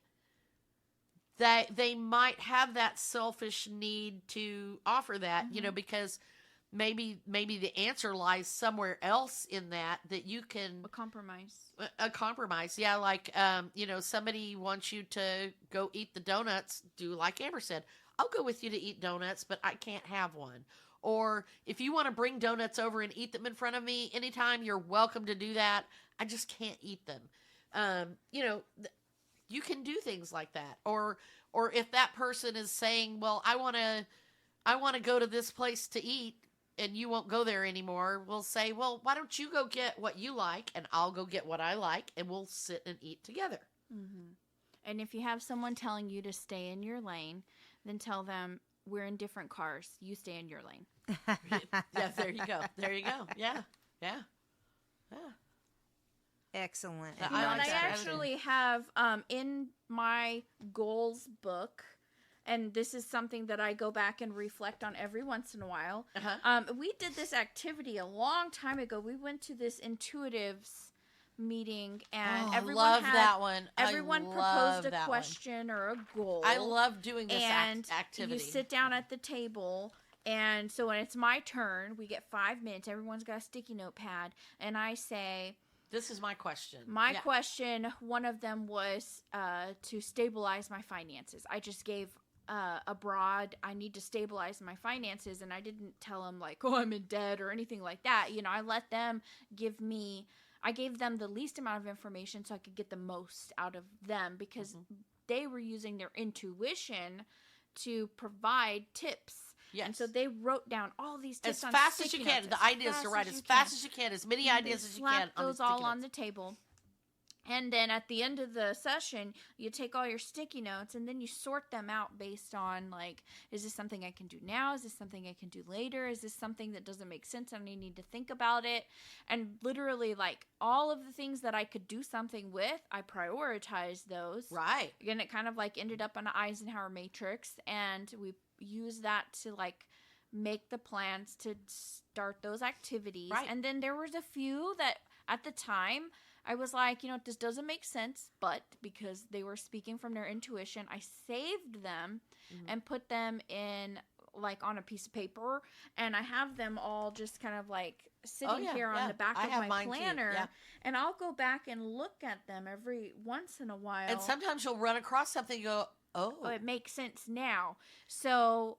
that they might have that selfish need to offer that, because maybe the answer lies somewhere else in that you can A compromise. a compromise. Yeah, like somebody wants you to go eat the donuts. Do like Amber said, I'll go with you to eat donuts, but I can't have one. Or if you want to bring donuts over and eat them in front of me anytime, you're welcome to do that. I just can't eat them. You can do things like that. Or if that person is saying, well, I want to go to this place to eat, and you won't go there anymore, we'll say, well, why don't you go get what you like, and I'll go get what I like, and we'll sit and eat together. Mm-hmm. And if you have someone telling you to stay in your lane, then tell them, we're in different cars. You stay in your lane. Yeah, there you go. There you go. Yeah. Excellent. I You know, like and I that. actually have in my goals book, and this is something that I go back and reflect on every once in a while. We did this activity a long time ago. We went to this intuitives meeting, and everyone that one. Everyone proposed a question or a goal. I love doing this activity. You sit down at the table, and so when it's my turn, we get 5 minutes. Everyone's got a sticky notepad, and I say, this is my question. My question, one of them was to stabilize my finances. I just gave a broad, I need to stabilize my finances, and I didn't tell them like, oh, I'm in debt or anything like that. You know, I let them I gave them the least amount of information so I could get the most out of them, because they were using their intuition to provide tips. Yes. And so they wrote down all these tips as on fast as sticky you can. notes, The idea is to write as fast as you can, as many ideas as you can. Slap those all on the table. And then at the end of the session, you take all your sticky notes and then you sort them out based on, like, is this something I can do now? Is this something I can do later? Is this something that doesn't make sense and I need to think about it? And literally, like, all of the things that I could do something with, I prioritized those. Right. And it kind of, like, ended up on an Eisenhower matrix. And we used that to, like, make the plans to start those activities. Right. And then there was a few that at the time I was like, you know, this doesn't make sense, but because they were speaking from their intuition, I saved them and put them in, like, on a piece of paper, and I have them all just kind of like sitting here on the back of my planner, and I'll go back and look at them every once in a while. And sometimes you'll run across something and go, oh, it makes sense now. So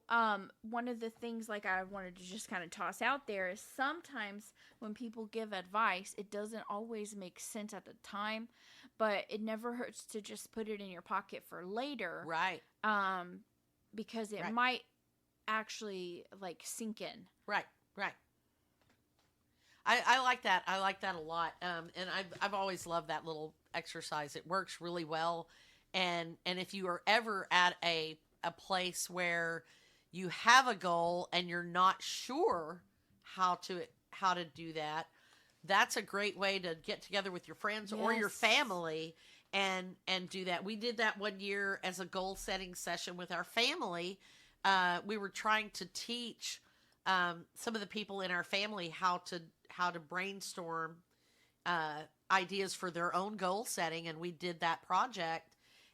one of the things, like, I wanted to just kind of toss out there is sometimes when people give advice, it doesn't always make sense at the time, but it never hurts to just put it in your pocket for later. Right. Because it might actually, like, sink in. Right. I like that. I like that a lot. And I've always loved that little exercise. It works really well. And if you are ever at a place where you have a goal and you're not sure how to do that, that's a great way to get together with your friends or your family and do that. We did that one year as a goal setting session with our family. We were trying to teach some of the people in our family how to brainstorm ideas for their own goal setting, and we did that project.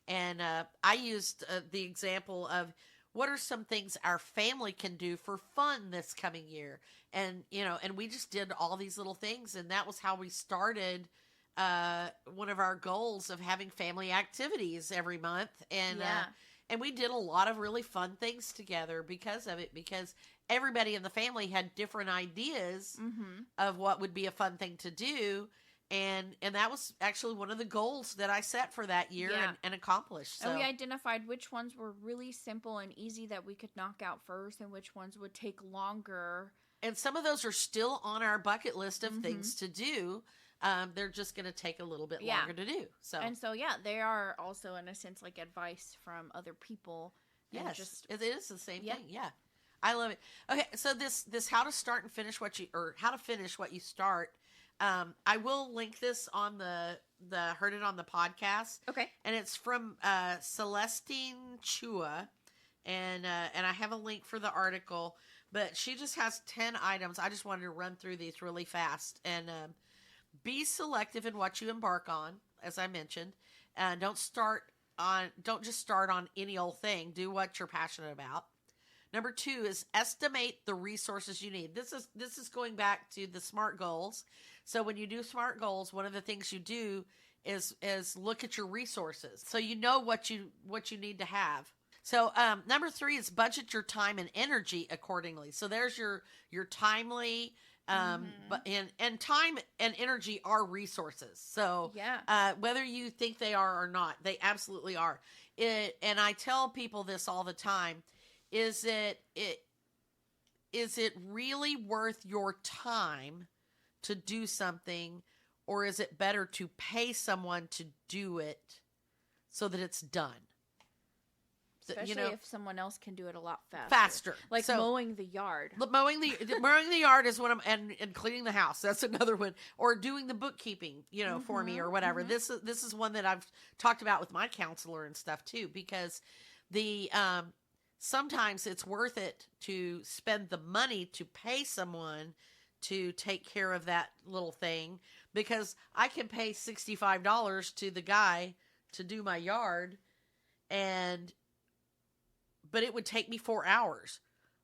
And I used the example of what are some things our family can do for fun this coming year. And, and we just did all these little things. And that was how we started one of our goals of having family activities every month. And we did a lot of really fun things together because of it, because everybody in the family had different ideas of what would be a fun thing to do. And that was actually one of the goals that I set for that year and accomplished. So. And we identified which ones were really simple and easy that we could knock out first, and which ones would take longer. And some of those are still on our bucket list of things to do. They're just going to take a little bit longer to do. So they are also, in a sense, like advice from other people. Yes, it is the same thing. Yeah, I love it. Okay, so this how to start and finish how to finish what you start. I will link this on the Heard It on the podcast. Okay. And it's from Celestine Chua, and I have a link for the article, but she just has 10 items. I just wanted to run through these really fast. And be selective in what you embark on, as I mentioned. Don't just start on any old thing. Do what you're passionate about. Number 2 is estimate the resources you need. This is going back to the SMART goals. So when you do SMART goals, one of the things you do is look at your resources. So you know what you need to have. So number 3 is budget your time and energy accordingly. So there's your timely, but and time and energy are resources. So whether you think they are or not, they absolutely are. And I tell people this all the time: is it really worth your time to do something, or is it better to pay someone to do it so that it's done? Especially if someone else can do it a lot faster. Like mowing the yard. Mowing the yard is one of and cleaning the house. That's another one. Or doing the bookkeeping, for me or whatever. This is one that I've talked about with my counselor and stuff too, because the sometimes it's worth it to spend the money to pay someone to take care of that little thing, because I can pay $65 to the guy to do my yard, but it would take me 4 hours.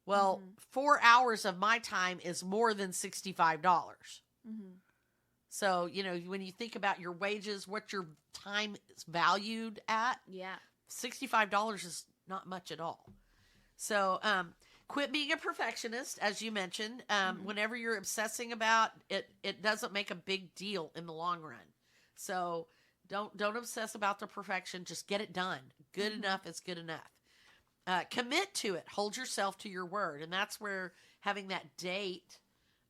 Well, 4 hours of my time is more than $65. So, when you think about your wages, what your time is valued at, $65 is not much at all. So, quit being a perfectionist, as you mentioned. Whenever you're obsessing about it, it doesn't make a big deal in the long run. So don't obsess about the perfection. Just get it done. Good enough is good enough. Commit to it. Hold yourself to your word. And that's where having that date,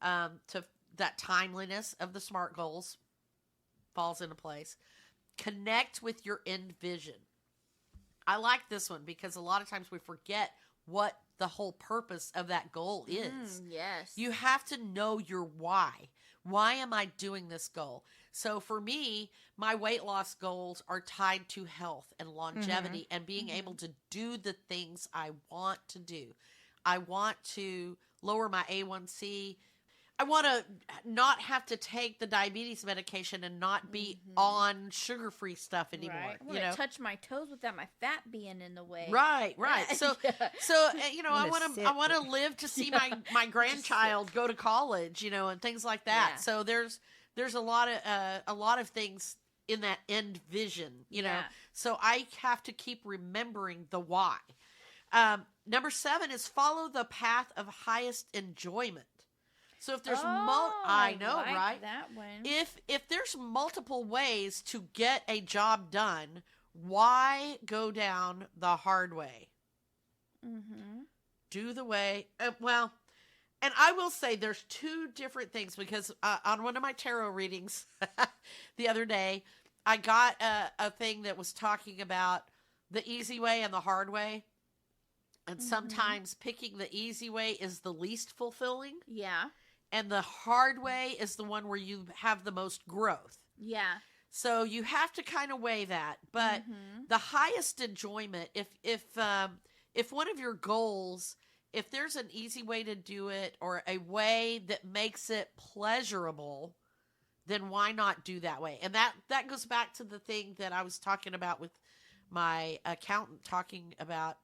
to that timeliness of the SMART goals falls into place. Connect with your end vision. I like this one because a lot of times we forget what the whole purpose of that goal is. Yes. You have to know your why. Why am I doing this goal? So for me, my weight loss goals are tied to health and longevity and being able to do the things I want to do. I want to lower my A1C. I want to not have to take the diabetes medication and not be on sugar-free stuff anymore. Right. I want to touch my toes without my fat being in the way. Right. So I want to live to see my grandchild go to college, and things like that. Yeah. So there's a lot of things in that end vision, So I have to keep remembering the why. Number 7 is follow the path of highest enjoyment. So if there's I know, like right? That one. If there's multiple ways to get a job done, why go down the hard way? Do the way and I will say there's 2 different things, because on one of my tarot readings the other day, I got a thing that was talking about the easy way and the hard way. And sometimes picking the easy way is the least fulfilling. Yeah. And the hard way is the one where you have the most growth. Yeah. So you have to kind of weigh that. But the highest enjoyment, if one of your goals, if there's an easy way to do it or a way that makes it pleasurable, then why not do that way? And that goes back to the thing that I was talking about with my accountant, talking about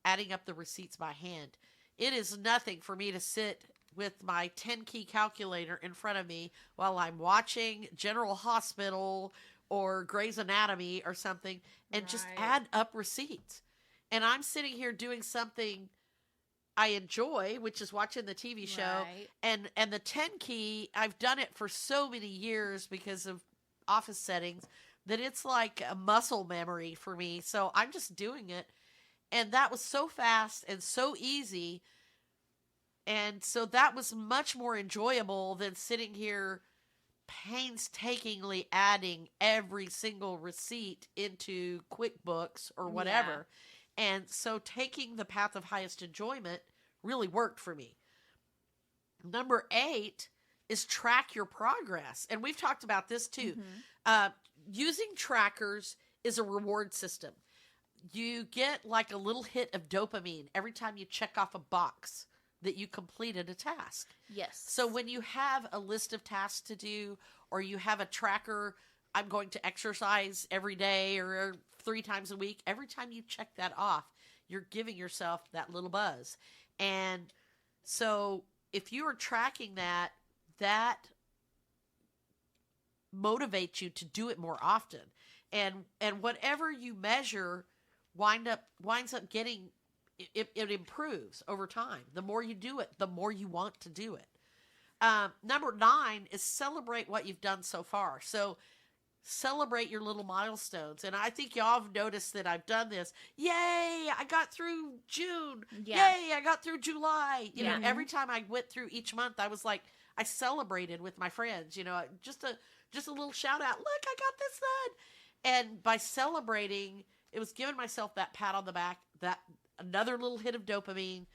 adding up the receipts by hand. It is nothing for me to sit with my 10-key calculator in front of me while I'm watching General Hospital or Grey's Anatomy or something and just add up receipts. And I'm sitting here doing something I enjoy, which is watching the TV show. And the 10-key, I've done it for so many years because of office settings that it's like a muscle memory for me. So I'm just doing it. And that was so fast and so easy. And so that was much more enjoyable than sitting here painstakingly adding every single receipt into QuickBooks or whatever. Yeah. And so taking the path of highest enjoyment really worked for me. Number 8 is track your progress. And we've talked about this too. Using trackers is a reward system. You get like a little hit of dopamine every time you check off a box that you completed a task. Yes. So when you have a list of tasks to do, or you have a tracker, I'm going to exercise every day or 3 times a week, every time you check that off, you're giving yourself that little buzz. And so if you are tracking that motivates you to do it more often. And whatever you measure winds up getting it improves over time. The more you do it, the more you want to do it. Number 9 is celebrate what you've done so far. So celebrate your little milestones. And I think y'all have noticed that I've done this. Yay, I got through June. Yeah. Yay, I got through July. You know, Yeah. every time I went through each month, I was like, I celebrated with my friends, just a little shout out. Look, I got this done. And by celebrating, it was giving myself that pat on the back, that another little hit of dopamine.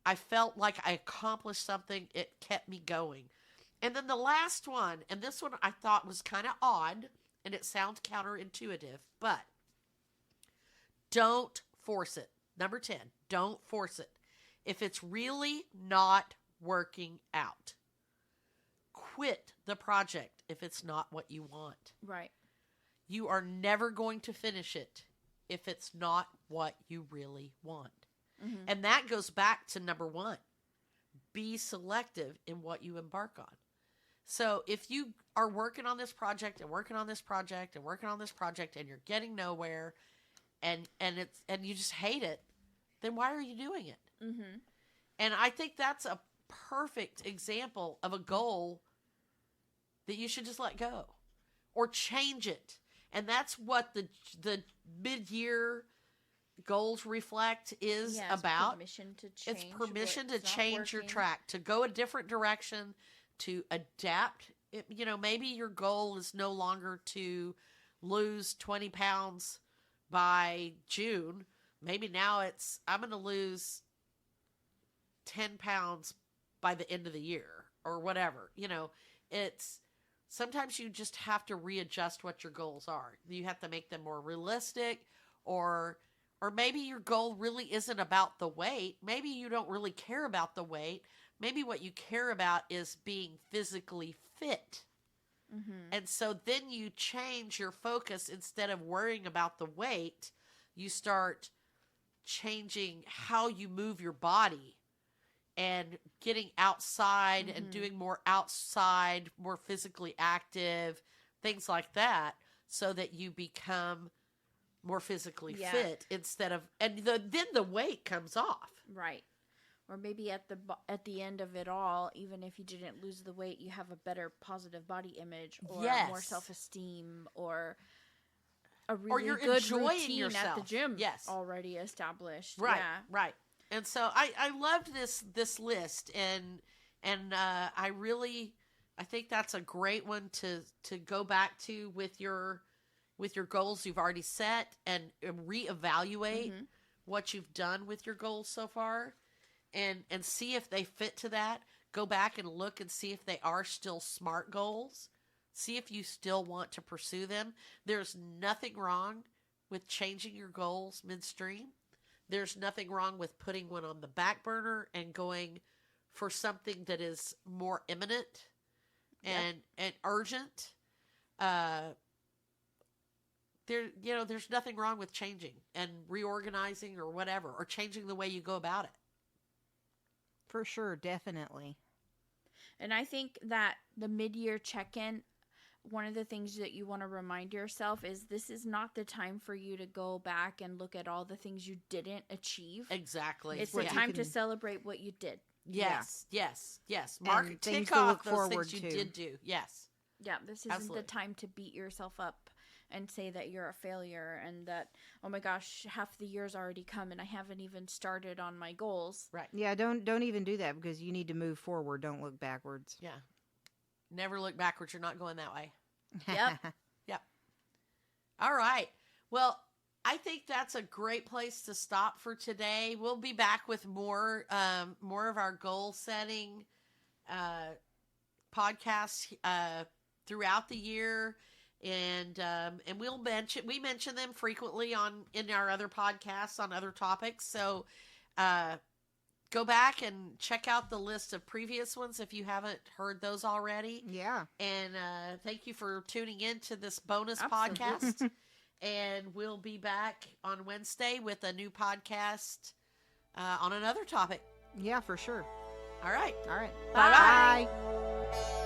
I felt like I accomplished something. It kept me going. And then the last one, and this one I thought was kind of odd, and it sounds counterintuitive, but don't force it. Number 10, don't force it. If it's really not working out, quit the project if it's not what you want. Right. You are never going to finish it if it's not what you really want. Mm-hmm. And that goes back to number 1. Be selective in what you embark on. So if you are working on this project and working on this project and working on this project and you're getting nowhere and you just hate it, then why are you doing it? Mm-hmm. And I think that's a perfect example of a goal that you should just let go or change it. And that's what the mid-year goals reflect is Yeah, it's about. Permission to change. It's permission to what's not change your working. track, to go a different direction, to adapt. Maybe your goal is no longer to lose 20 pounds by June. Maybe now it's, I'm going to lose 10 pounds by the end of the year or whatever. It's sometimes you just have to readjust what your goals are. You have to make them more realistic, or maybe your goal really isn't about the weight. Maybe you don't really care about the weight. Maybe what you care about is being physically fit. Mm-hmm. And so then you change your focus. Instead of worrying about the weight, you start changing how you move your body and getting outside Mm-hmm. and doing more outside, more physically active, things like that, so that you become more physically Yeah. fit instead of, and then the weight comes off. Right. Or maybe at the end of it all, even if you didn't lose the weight, you have a better positive body image, or Yes. more self-esteem, or a Or really you're good enjoying routine at the yourself. gym. Yes. Already established. Right, Yeah. right. And so I loved this list, and I think that's a great one to go back to with your goals you've already set, and reevaluate Mhm. what you've done with your goals so far, and see if they fit to that. Go back and look and see if they are still SMART goals. See if you still want to pursue them. There's nothing wrong with changing your goals midstream. There's nothing wrong with putting one on the back burner and going for something that is more imminent and urgent. There's nothing wrong with changing and reorganizing or whatever, or changing the way you go about it. For sure, definitely. And I think that the mid-year check-in, one of the things that you want to remind yourself is this is not the time for you to go back and look at all the things you didn't achieve. Exactly. It's what the you time to can- celebrate what you did. Yes. Mark, And tick things to off look those forward things you to. did do. Yes. Yeah, this isn't Absolutely. the time to beat yourself up and say that you're a failure and that, oh my gosh, half the year's already come and I haven't even started on my goals. Right. Yeah, don't even do that, because you need to move forward. Don't look backwards. Yeah. Never look backwards. You're not going that way. Yep. All right. Well, I think that's a great place to stop for today. We'll be back with more of our goal setting podcasts throughout the year, and we mention them frequently in our other podcasts on other topics. So go back and check out the list of previous ones if you haven't heard those already. Yeah. And thank you for tuning in to this bonus Absolutely. podcast. And we'll be back on Wednesday with a new podcast on another topic. Yeah, for sure. All right. All right. Bye-bye. Bye.